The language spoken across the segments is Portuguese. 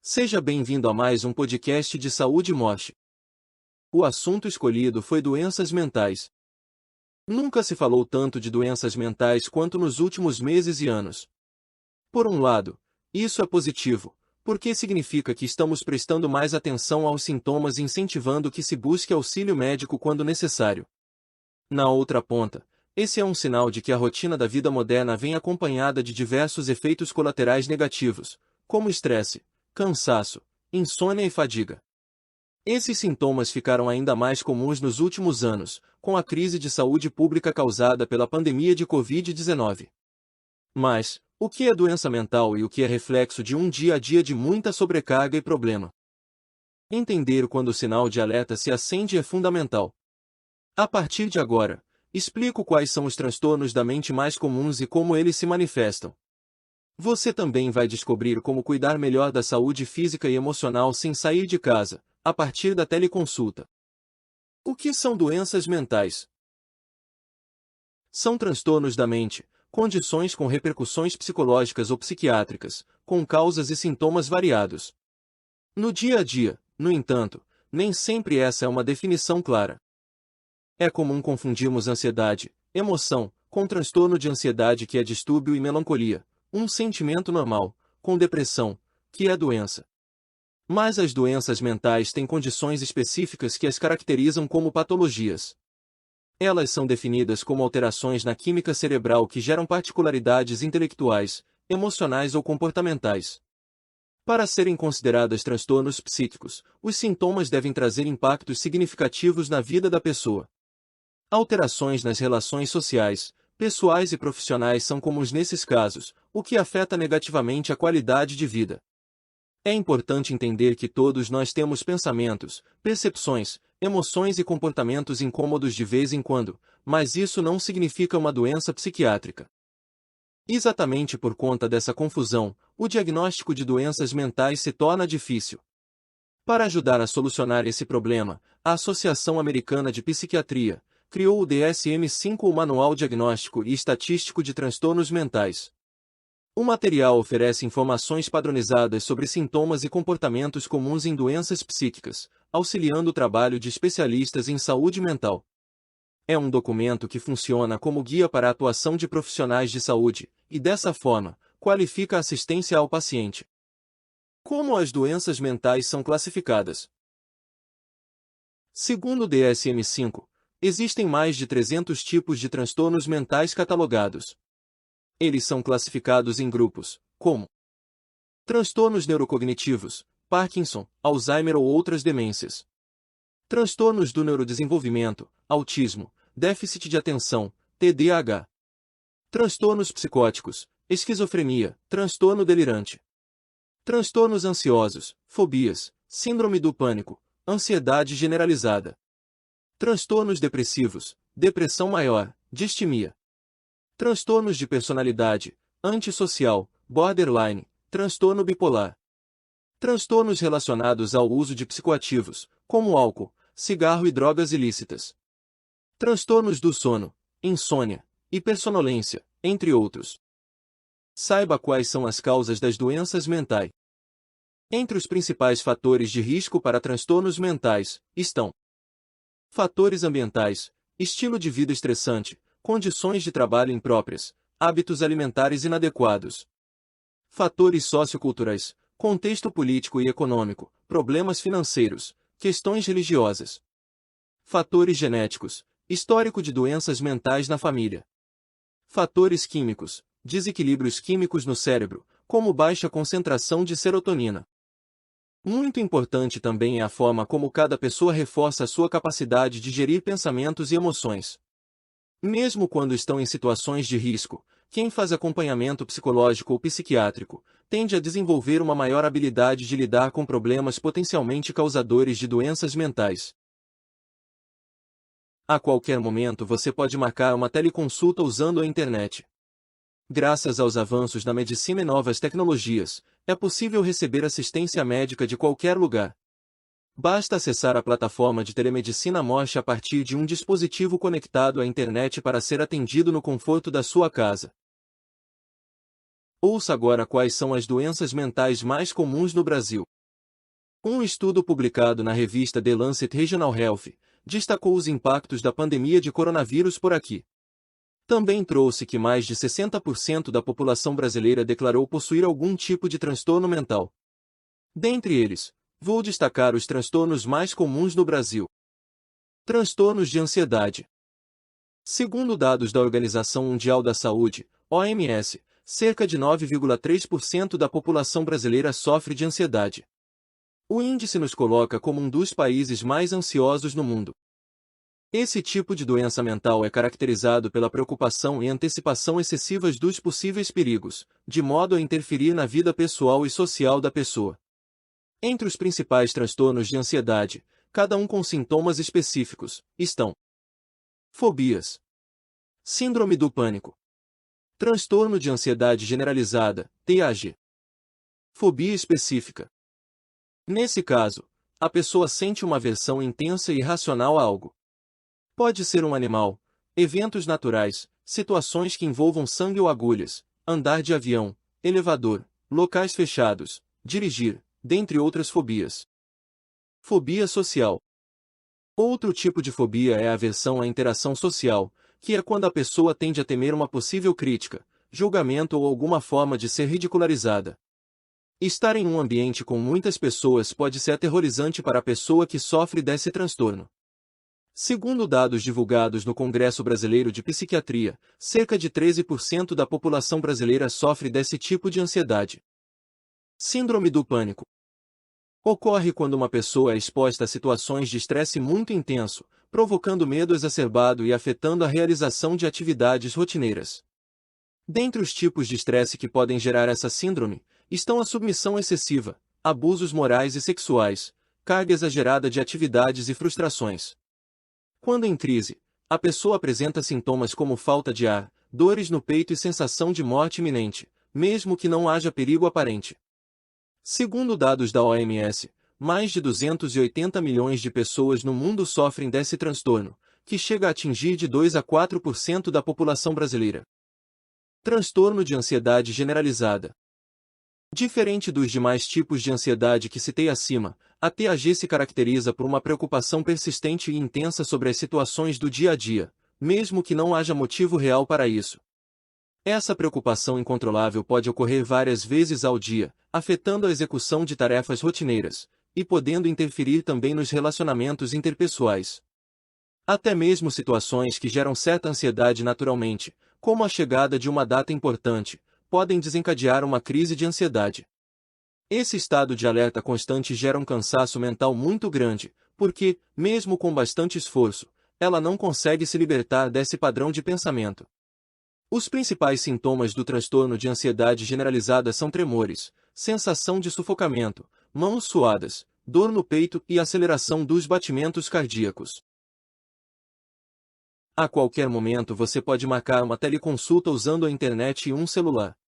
Seja bem-vindo a mais um podcast de Saúde e Morte. O assunto escolhido foi doenças mentais. Nunca se falou tanto de doenças mentais quanto nos últimos meses e anos. Por um lado, isso é positivo, porque significa que estamos prestando mais atenção aos sintomas e incentivando que se busque auxílio médico quando necessário. Na outra ponta, esse é um sinal de que a rotina da vida moderna vem acompanhada de diversos efeitos colaterais negativos, como estresse, cansaço, insônia e fadiga. Esses sintomas ficaram ainda mais comuns nos últimos anos, com a crise de saúde pública causada pela pandemia de Covid-19. Mas, o que é doença mental e o que é reflexo de um dia a dia de muita sobrecarga e problema? Entender quando o sinal de alerta se acende é fundamental. A partir de agora, explico quais são os transtornos da mente mais comuns e como eles se manifestam. Você também vai descobrir como cuidar melhor da saúde física e emocional sem sair de casa, a partir da teleconsulta. O que são doenças mentais? São transtornos da mente, condições com repercussões psicológicas ou psiquiátricas, com causas e sintomas variados. No dia a dia, no entanto, nem sempre essa é uma definição clara. É comum confundirmos ansiedade, emoção, com transtorno de ansiedade que é distúrbio e melancolia, um sentimento normal, com depressão, que é doença. Mas as doenças mentais têm condições específicas que as caracterizam como patologias. Elas são definidas como alterações na química cerebral que geram particularidades intelectuais, emocionais ou comportamentais. Para serem consideradas transtornos psíquicos, os sintomas devem trazer impactos significativos na vida da pessoa. Alterações nas relações sociais, pessoais e profissionais são comuns nesses casos, o que afeta negativamente a qualidade de vida. É importante entender que todos nós temos pensamentos, percepções, emoções e comportamentos incômodos de vez em quando, mas isso não significa uma doença psiquiátrica. Exatamente por conta dessa confusão, o diagnóstico de doenças mentais se torna difícil. Para ajudar a solucionar esse problema, a Associação Americana de Psiquiatria criou o DSM-5, o Manual Diagnóstico e Estatístico de Transtornos Mentais. O material oferece informações padronizadas sobre sintomas e comportamentos comuns em doenças psíquicas, auxiliando o trabalho de especialistas em saúde mental. É um documento que funciona como guia para a atuação de profissionais de saúde, e dessa forma, qualifica a assistência ao paciente. Como as doenças mentais são classificadas? Segundo o DSM-5, existem mais de 300 tipos de transtornos mentais catalogados. Eles são classificados em grupos, como transtornos neurocognitivos, Parkinson, Alzheimer ou outras demências. Transtornos do neurodesenvolvimento, autismo, déficit de atenção, TDAH. Transtornos psicóticos, esquizofrenia, transtorno delirante. Transtornos ansiosos, fobias, síndrome do pânico, ansiedade generalizada. Transtornos depressivos, depressão maior, distimia. Transtornos de personalidade, antissocial, borderline, transtorno bipolar. Transtornos relacionados ao uso de psicoativos, como álcool, cigarro e drogas ilícitas. Transtornos do sono, insônia, hipersonolência, entre outros. Saiba quais são as causas das doenças mentais. Entre os principais fatores de risco para transtornos mentais, estão fatores ambientais, estilo de vida estressante, condições de trabalho impróprias, hábitos alimentares inadequados. Fatores socioculturais, contexto político e econômico, problemas financeiros, questões religiosas. Fatores genéticos, histórico de doenças mentais na família. Fatores químicos, desequilíbrios químicos no cérebro, como baixa concentração de serotonina. Muito importante também é a forma como cada pessoa reforça a sua capacidade de gerir pensamentos e emoções. Mesmo quando estão em situações de risco, quem faz acompanhamento psicológico ou psiquiátrico tende a desenvolver uma maior habilidade de lidar com problemas potencialmente causadores de doenças mentais. A qualquer momento você pode marcar uma teleconsulta usando a internet. Graças aos avanços da medicina e novas tecnologias, é possível receber assistência médica de qualquer lugar. Basta acessar a plataforma de telemedicina Morte a partir de um dispositivo conectado à internet para ser atendido no conforto da sua casa. Ouça agora quais são as doenças mentais mais comuns no Brasil. Um estudo publicado na revista The Lancet Regional Health destacou os impactos da pandemia de coronavírus por aqui. Também trouxe que mais de 60% da população brasileira declarou possuir algum tipo de transtorno mental. Dentre eles, vou destacar os transtornos mais comuns no Brasil. Transtornos de ansiedade. Segundo dados da Organização Mundial da Saúde, OMS, cerca de 9,3% da população brasileira sofre de ansiedade. O índice nos coloca como um dos países mais ansiosos no mundo. Esse tipo de doença mental é caracterizado pela preocupação e antecipação excessivas dos possíveis perigos, de modo a interferir na vida pessoal e social da pessoa. Entre os principais transtornos de ansiedade, cada um com sintomas específicos, estão: fobias, síndrome do pânico, transtorno de ansiedade generalizada, TAG, fobia específica. Nesse caso, a pessoa sente uma aversão intensa e irracional a algo. Pode ser um animal, eventos naturais, situações que envolvam sangue ou agulhas, andar de avião, elevador, locais fechados, dirigir, dentre outras fobias. Fobia social. Outro tipo de fobia é a aversão à interação social, que é quando a pessoa tende a temer uma possível crítica, julgamento ou alguma forma de ser ridicularizada. Estar em um ambiente com muitas pessoas pode ser aterrorizante para a pessoa que sofre desse transtorno. Segundo dados divulgados no Congresso Brasileiro de Psiquiatria, cerca de 13% da população brasileira sofre desse tipo de ansiedade. Síndrome do pânico. Ocorre quando uma pessoa é exposta a situações de estresse muito intenso, provocando medo exacerbado e afetando a realização de atividades rotineiras. Dentre os tipos de estresse que podem gerar essa síndrome, estão a submissão excessiva, abusos morais e sexuais, carga exagerada de atividades e frustrações. Quando em crise, a pessoa apresenta sintomas como falta de ar, dores no peito e sensação de morte iminente, mesmo que não haja perigo aparente. Segundo dados da OMS, mais de 280 milhões de pessoas no mundo sofrem desse transtorno, que chega a atingir de 2 a 4% da população brasileira. Transtorno de ansiedade generalizada. Diferente dos demais tipos de ansiedade que citei acima, a TAG se caracteriza por uma preocupação persistente e intensa sobre as situações do dia a dia, mesmo que não haja motivo real para isso. Essa preocupação incontrolável pode ocorrer várias vezes ao dia, afetando a execução de tarefas rotineiras, e podendo interferir também nos relacionamentos interpessoais. Até mesmo situações que geram certa ansiedade naturalmente, como a chegada de uma data importante, podem desencadear uma crise de ansiedade. Esse estado de alerta constante gera um cansaço mental muito grande, porque, mesmo com bastante esforço, ela não consegue se libertar desse padrão de pensamento. Os principais sintomas do transtorno de ansiedade generalizada são tremores, sensação de sufocamento, mãos suadas, dor no peito e aceleração dos batimentos cardíacos. A qualquer momento você pode marcar uma teleconsulta usando a internet e um celular.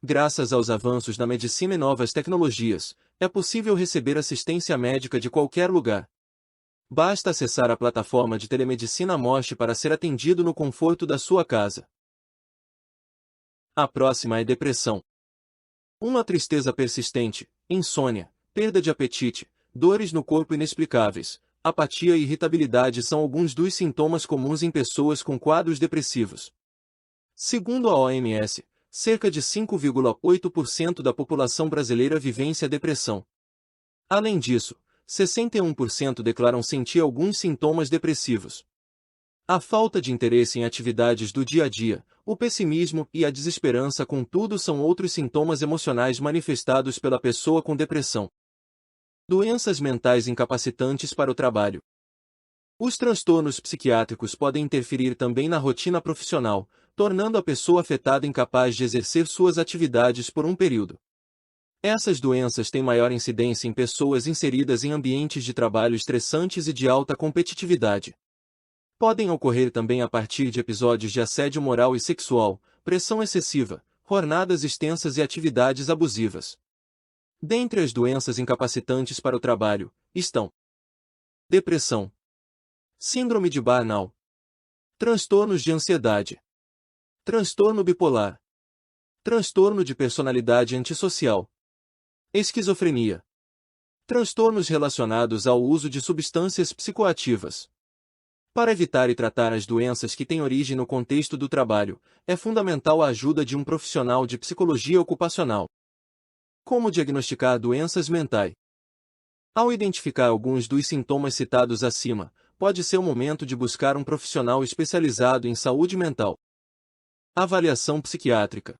Graças aos avanços na medicina e novas tecnologias, é possível receber assistência médica de qualquer lugar. Basta acessar a plataforma de telemedicina Moche para ser atendido no conforto da sua casa. A próxima é depressão. Uma tristeza persistente, insônia, perda de apetite, dores no corpo inexplicáveis, apatia e irritabilidade são alguns dos sintomas comuns em pessoas com quadros depressivos. Segundo a OMS, cerca de 5,8% da população brasileira vivencia depressão. Além disso, 61% declaram sentir alguns sintomas depressivos. A falta de interesse em atividades do dia a dia, o pessimismo e a desesperança, contudo, são outros sintomas emocionais manifestados pela pessoa com depressão. Doenças mentais incapacitantes para o trabalho. Os transtornos psiquiátricos podem interferir também na rotina profissional, tornando a pessoa afetada incapaz de exercer suas atividades por um período. Essas doenças têm maior incidência em pessoas inseridas em ambientes de trabalho estressantes e de alta competitividade. Podem ocorrer também a partir de episódios de assédio moral e sexual, pressão excessiva, jornadas extensas e atividades abusivas. Dentre as doenças incapacitantes para o trabalho, estão depressão, síndrome de burnout, transtornos de ansiedade, transtorno bipolar, transtorno de personalidade antissocial, esquizofrenia, Transtornos relacionados ao uso de substâncias psicoativas. Para evitar e tratar as doenças que têm origem no contexto do trabalho, é fundamental a ajuda de um profissional de psicologia ocupacional. Como diagnosticar doenças mentais? Ao identificar alguns dos sintomas citados acima, pode ser o momento de buscar um profissional especializado em saúde mental. Avaliação psiquiátrica.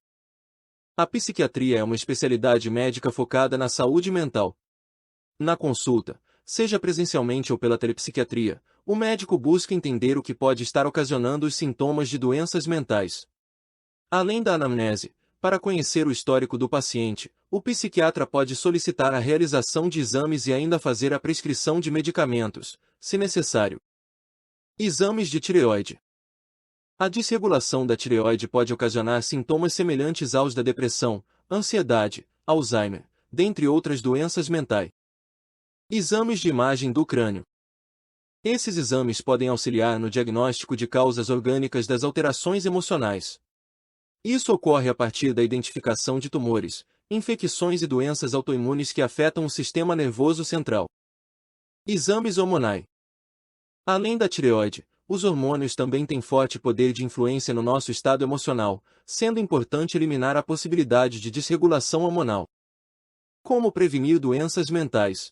A psiquiatria é uma especialidade médica focada na saúde mental. Na consulta, seja presencialmente ou pela telepsiquiatria, o médico busca entender o que pode estar ocasionando os sintomas de doenças mentais. Além da anamnese, para conhecer o histórico do paciente, o psiquiatra pode solicitar a realização de exames e ainda fazer a prescrição de medicamentos, se necessário. Exames de tireoide. A desregulação da tireoide pode ocasionar sintomas semelhantes aos da depressão, ansiedade, Alzheimer, dentre outras doenças mentais. Exames de imagem do crânio. Esses exames podem auxiliar no diagnóstico de causas orgânicas das alterações emocionais. Isso ocorre a partir da identificação de tumores, infecções e doenças autoimunes que afetam o sistema nervoso central. Exames hormonais. Além da tireoide, os hormônios também têm forte poder de influência no nosso estado emocional, sendo importante eliminar a possibilidade de desregulação hormonal. Como prevenir doenças mentais?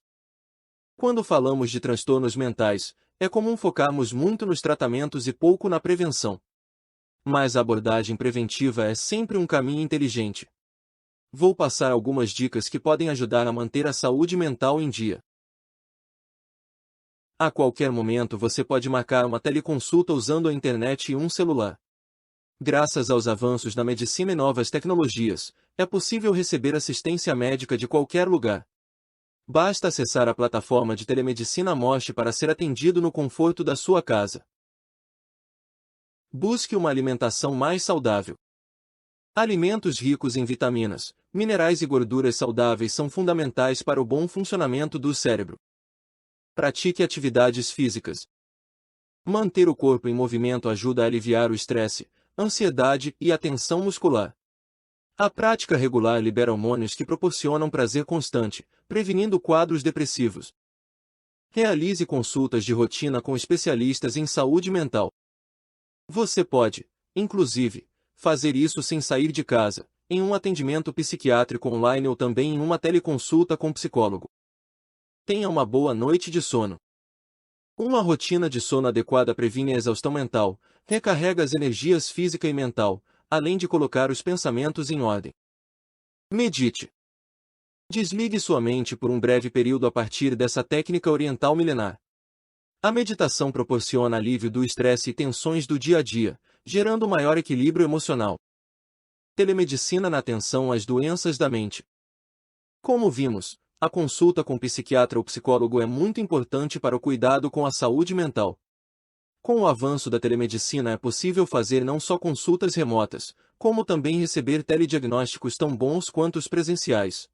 Quando falamos de transtornos mentais, é comum focarmos muito nos tratamentos e pouco na prevenção. Mas a abordagem preventiva é sempre um caminho inteligente. Vou passar algumas dicas que podem ajudar a manter a saúde mental em dia. A qualquer momento você pode marcar uma teleconsulta usando a internet e um celular. Graças aos avanços na medicina e novas tecnologias, é possível receber assistência médica de qualquer lugar. Basta acessar a plataforma de telemedicina Moche para ser atendido no conforto da sua casa. Busque uma alimentação mais saudável. Alimentos ricos em vitaminas, minerais e gorduras saudáveis são fundamentais para o bom funcionamento do cérebro. Pratique atividades físicas. Manter o corpo em movimento ajuda a aliviar o estresse, ansiedade e a tensão muscular. A prática regular libera hormônios que proporcionam prazer constante, prevenindo quadros depressivos. Realize consultas de rotina com especialistas em saúde mental. Você pode, inclusive, fazer isso sem sair de casa, em um atendimento psiquiátrico online ou também em uma teleconsulta com psicólogo. Tenha uma boa noite de sono. Uma rotina de sono adequada previne a exaustão mental, recarrega as energias física e mental, além de colocar os pensamentos em ordem. Medite. Desligue sua mente por um breve período a partir dessa técnica oriental milenar. A meditação proporciona alívio do estresse e tensões do dia a dia, gerando maior equilíbrio emocional. Telemedicina na atenção às doenças da mente. Como vimos, a consulta com psiquiatra ou psicólogo é muito importante para o cuidado com a saúde mental. Com o avanço da telemedicina é possível fazer não só consultas remotas, como também receber telediagnósticos tão bons quanto os presenciais.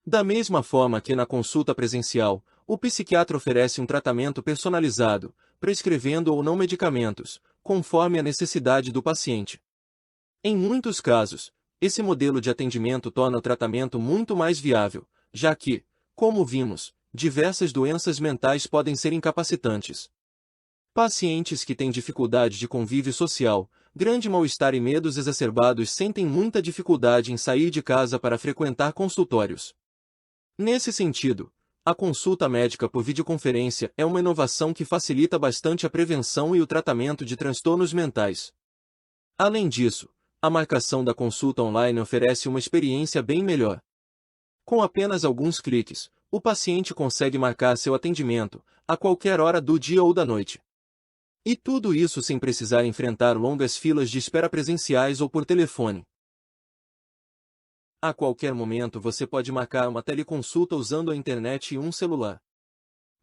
Da mesma forma que na consulta presencial, o psiquiatra oferece um tratamento personalizado, prescrevendo ou não medicamentos, conforme a necessidade do paciente. Em muitos casos, esse modelo de atendimento torna o tratamento muito mais viável, já que, como vimos, diversas doenças mentais podem ser incapacitantes. Pacientes que têm dificuldade de convívio social, grande mal-estar e medos exacerbados sentem muita dificuldade em sair de casa para frequentar consultórios. Nesse sentido, a consulta médica por videoconferência é uma inovação que facilita bastante a prevenção e o tratamento de transtornos mentais. Além disso, a marcação da consulta online oferece uma experiência bem melhor. Com apenas alguns cliques, o paciente consegue marcar seu atendimento, a qualquer hora do dia ou da noite. E tudo isso sem precisar enfrentar longas filas de espera presenciais ou por telefone. A qualquer momento você pode marcar uma teleconsulta usando a internet e um celular.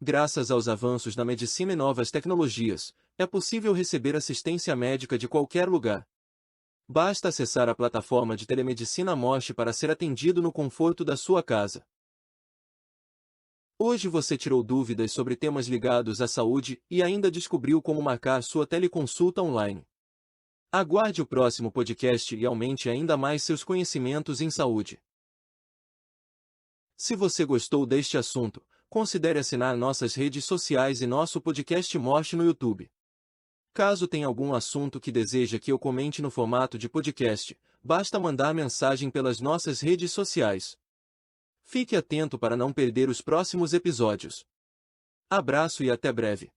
Graças aos avanços na medicina e novas tecnologias, é possível receber assistência médica de qualquer lugar. Basta acessar a plataforma de telemedicina Moche para ser atendido no conforto da sua casa. Hoje você tirou dúvidas sobre temas ligados à saúde e ainda descobriu como marcar sua teleconsulta online. Aguarde o próximo podcast e aumente ainda mais seus conhecimentos em saúde. Se você gostou deste assunto, considere assinar nossas redes sociais e nosso podcast Morte no YouTube. Caso tenha algum assunto que deseja que eu comente no formato de podcast, basta mandar mensagem pelas nossas redes sociais. Fique atento para não perder os próximos episódios. Abraço e até breve.